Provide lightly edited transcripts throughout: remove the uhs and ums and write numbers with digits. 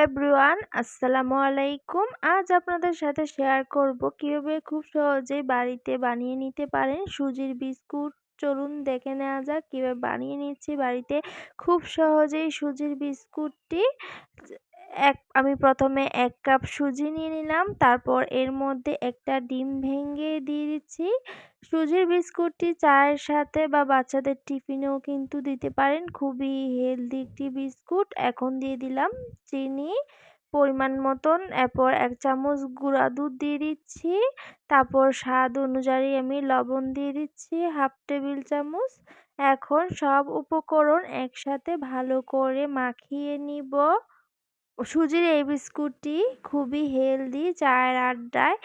Everyone, আসসালামু আলাইকুম। আজ আপনাদের সাথে শেয়ার করব কিভাবে খুব সহজেই বাড়িতে বানিয়ে নিতে পারেন সুজির বিস্কুট। চলুন দেখে নেওয়া যাক কিভাবে বানিয়ে নিচ্ছি বাড়িতে খুব সহজেই সুজির বিস্কুটটি। আমি প্রথমে ১ কাপ সুজি নিয়ে নিলাম, তারপর এর মধ্যে একটা ডিম ভেঙে দিয়ে দিচ্ছি। সুজির বিস্কুটটি চায়ের সাথে বা বাচ্চাদের টিফিনেও কিন্তু দিতে পারেন, খুবই হেলদি একটি বিস্কুট। এখন দিয়ে দিলাম চিনি পরিমাণ মতন, এরপর ১ চামচ গুঁড়া দুধ দিয়ে দিচ্ছি, তারপর স্বাদ অনুযায়ী আমি লবণ দিয়ে দিচ্ছি 1/2 টেবিল চামচ। এখন সব উপকরণ একসাথে ভালো করে মাখিয়ে নিব। সুজির এই বিস্কুটটি খুবই হেলদি, চায়ের আড্ডায়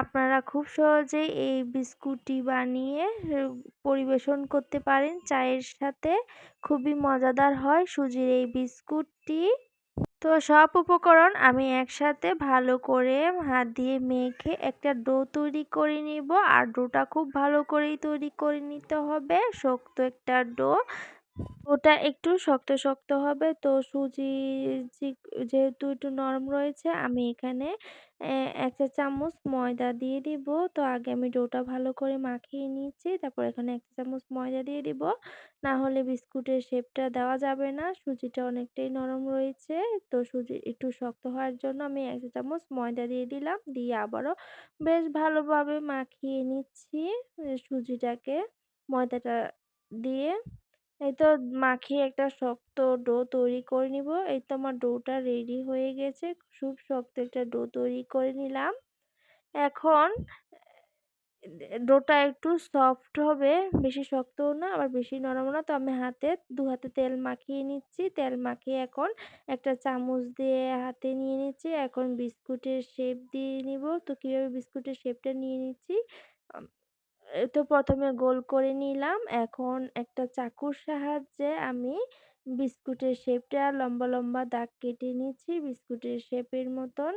আপনারা খুব সহজেই এই বিস্কুটটি বানিয়ে পরিবেশন করতে পারেন চায়ের সাথে। খুবই মজাদার হয় সুজির এই বিস্কুটটি। তো সব উপকরণ আমি একসাথে ভালো করে হাত দিয়ে মেখে একটা ডো তৈরি করে নিব। আর ডোটা খুব ভালো করেই তৈরি করে নিতে হবে, শক্ত একটা ডো। ওটা একটু শক্ত শক্ত হবে, তো সুজি যেহেতু একটু নরম রয়েছে, আমি এখানে ১ চা চামচ ময়দা দিয়ে দিব। তো আগে আমি ডোটা ভালো করে মাখিয়ে নিচ্ছি, তারপর এখানে ১ চা চামচ ময়দা দিয়ে দিব। না হলে বিস্কুটের শেপটা দেওয়া যাবে না, সুজিটা অনেকটাই নরম রয়েছে। তো সুজি একটু শক্ত হওয়ার জন্য আমি ১ চা চামচ ময়দা দিয়ে দিলাম, দিয়ে আবারও বেশ ভালোভাবে মাখিয়ে নিচ্ছি সুজিটাকে ময়দাটা দিয়ে। এই তো মাখিয়ে একটা শক্ত ডো তৈরি করে নিব। এই তো আমার ডোটা রেডি হয়ে গেছে। খুব শক্ত একটা ডো তৈরি করে নিলাম। এখন ডোটা একটু সফট হবে, বেশি শক্তও না আবার বেশি নরমও না। তো আমি ২ হাতে তেল মাখিয়ে নিচ্ছি। তেল মাখিয়ে এখন একটা চামচ দিয়ে হাতে নিয়ে নিচ্ছি। এখন বিস্কুটের শেপ দিয়ে নিব। তো কিভাবে বিস্কুটের শেপটা নিয়ে নিচ্ছি, আম এই তো প্রথমে গোল করে নিলাম। এখন একটা চাকুর সাহায্যে আমি বিস্কুটের শেপটা লম্বা লম্বা দাগ কেটে নিচ্ছি বিস্কুটের শেপের মতন।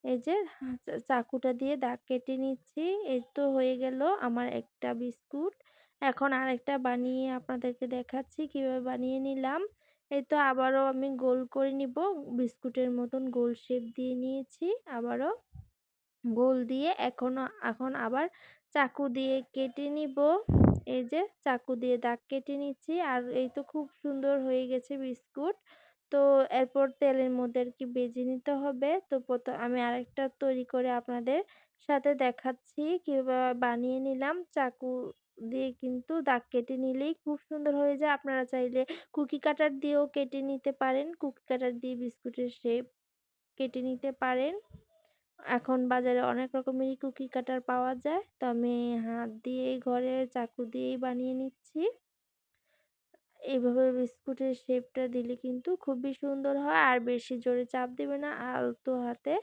এই যে চাকুটা দিয়ে দাগ কেটে নিচ্ছি। এই তো হয়ে গেল আমার একটা বিস্কুট। এখন আরেকটা বানিয়ে আপনাদেরকে দেখাচ্ছি কিভাবে বানিয়ে নিলাম। এই তো আবারও আমি গোল করে নিব। বিস্কুটের মতন গোল শেপ দিয়ে নিয়েছি আবারও। গোল দিয়ে এখন আবার চাকু দিয়ে কেটে নিব। এই যে চাকু দিয়ে দাগ কেটে নিচ্ছি। আর এই তো খুব সুন্দর হয়ে গেছে বিস্কুট। তো এরপর তেলের মধ্যে আরকি ভেজে নিতে হবে। তো আমি আরেকটা তৈরি করে আপনাদের সাথে দেখাচ্ছি কিভাবে বানিয়ে নিলাম। চাকু দিয়ে কিন্তু দাগ কেটে নিলেই খুব সুন্দর হয়ে যায়। আপনারা চাইলে কুকি কাটার দিয়েও কেটে নিতে পারেন। কুকি কাটার দিয়ে বিস্কুটের শেপ কেটে নিতে পারেন। এখন বাজারে অনেক রকমেরই কুকি কাটার পাওয়া যায়। তো আমি হাত দিয়েই ঘরে চাকু দিয়েই বানিয়ে নিচ্ছি। এভাবে বিস্কুটের শেপটা দিলে কিন্তু খুবই সুন্দর হয়। আর বেশি জোরে চাপ দিবেন না, আলতো হাতে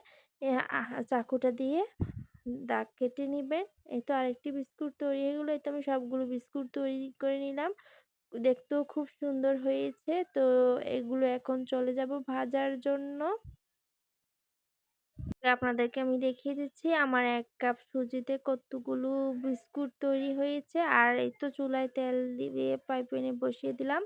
চাকুটা দিয়ে দাগ কেটে নিবেন। এই তো আরেকটি বিস্কুট তৈরি হয়ে গেল। এই তো আমি সবগুলো বিস্কুট তৈরি করে নিলাম। দেখতেও খুব সুন্দর হয়েছে। তো এগুলো এখন চলে যাব ভাজার জন্য। আপনাদেরকে আমি দেখিয়ে দিচ্ছি আমার ১ কাপ সুজিতে কতগুলো বিস্কুট তৈরি হয়েছে। আর এই তো চুলায় তেল দিয়ে ফ্রাই প্যানে বসিয়ে দিলাম।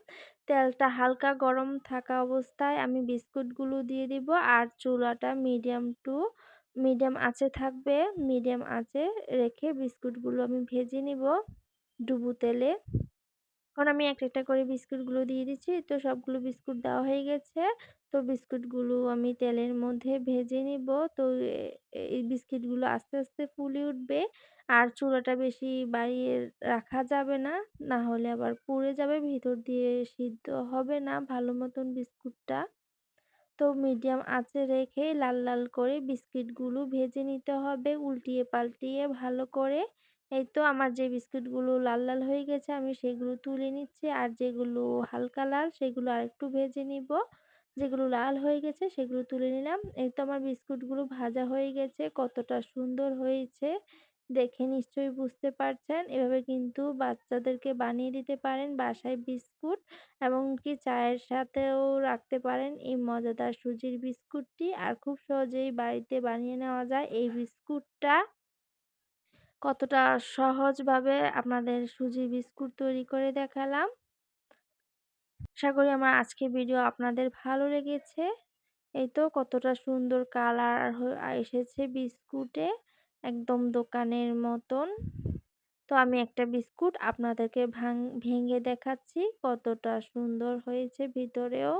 তেলটা হালকা গরম থাকা অবস্থায় আমি বিস্কুটগুলো দিয়ে দিব। আর চুলাটা মিডিয়াম আঁচে থাকবে। মিডিয়াম আঁচে রেখে বিস্কুটগুলো আমি ভেজে নিব ডুবো তেলে। এখন আমি একটা একটা করে বিস্কুটগুলো দিয়ে দিচ্ছি। তো সবগুলো বিস্কুট দেওয়া হয়ে গেছে। তো বিস্কুটগুলো আমি তেলের মধ্যে ভেজে নিব। তো এই বিস্কিটগুলো আস্তে আস্তে ফুলে উঠবে। আর চুলাটা বেশি বাড়িয়ে রাখা যাবে না। না হলে আবার পুড়ে যাবে, ভিতর দিয়ে সিদ্ধ হবে না ভালো মতন বিস্কুটটা। তো মিডিয়াম আঁচে রেখে লাল লাল করে বিস্কিটগুলো ভেজে নিতে হবে উল্টিয়ে পাল্টিয়ে ভালো করে। এই তো আমার যে বিস্কুটগুলো লাল লাল হয়ে গেছে আমি সেগুলো তুলে নিচ্ছি। আর যেগুলো হালকা লাল সেগুলো আরেকটু ভেজে নিব। যেগুলো লাল হয়ে গেছে সেগুলো তুলে নিলাম। এই তো আমার বিস্কুটগুলো ভাজা হয়ে গেছে, কতটা সুন্দর হয়েছে দেখে নিশ্চয়ই বুঝতে পারছেন। এভাবে কিন্তু বাচ্চাদেরকে বানিয়ে দিতে পারেন বাসায় বিস্কুট। এমনকি চায়ের সাথেও রাখতে পারেন এই মজাদার সুজির বিস্কুটটি। আর খুব সহজেই বাড়িতে বানিয়ে নেওয়া যায় এই বিস্কুটটা। কতটা সহজভাবে আপনাদের সুজির বিস্কুট তৈরি করে দেখালাম। আশা করি আমার আজকের ভিডিও আপনাদের ভালো লেগেছে। এই তো কতটা সুন্দর কালার এসেছে বিস্কুটে, একদম দোকানের মতন। তো আমি একটা বিস্কুট আপনাদেরকে ভেঙে দেখাচ্ছি কতটা সুন্দর হয়েছে ভিতরেও।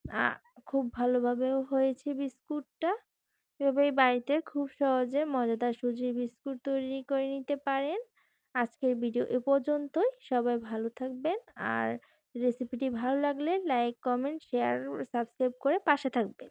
আ খুব ভালোভাবেও হয়েছে বিস্কুটটা। এভাবেই বাড়িতে খুব সহজে মজাদার সুজির বিস্কুট তৈরি করে নিতে পারেন। আজকের ভিডিও এ পর্যন্তই। সবাই ভালো থাকবেন। আর রেসিপিটি ভালো লাগলে লাইক, কমেন্ট, শেয়ার, সাবস্ক্রাইব করে পাশে থাকবেন।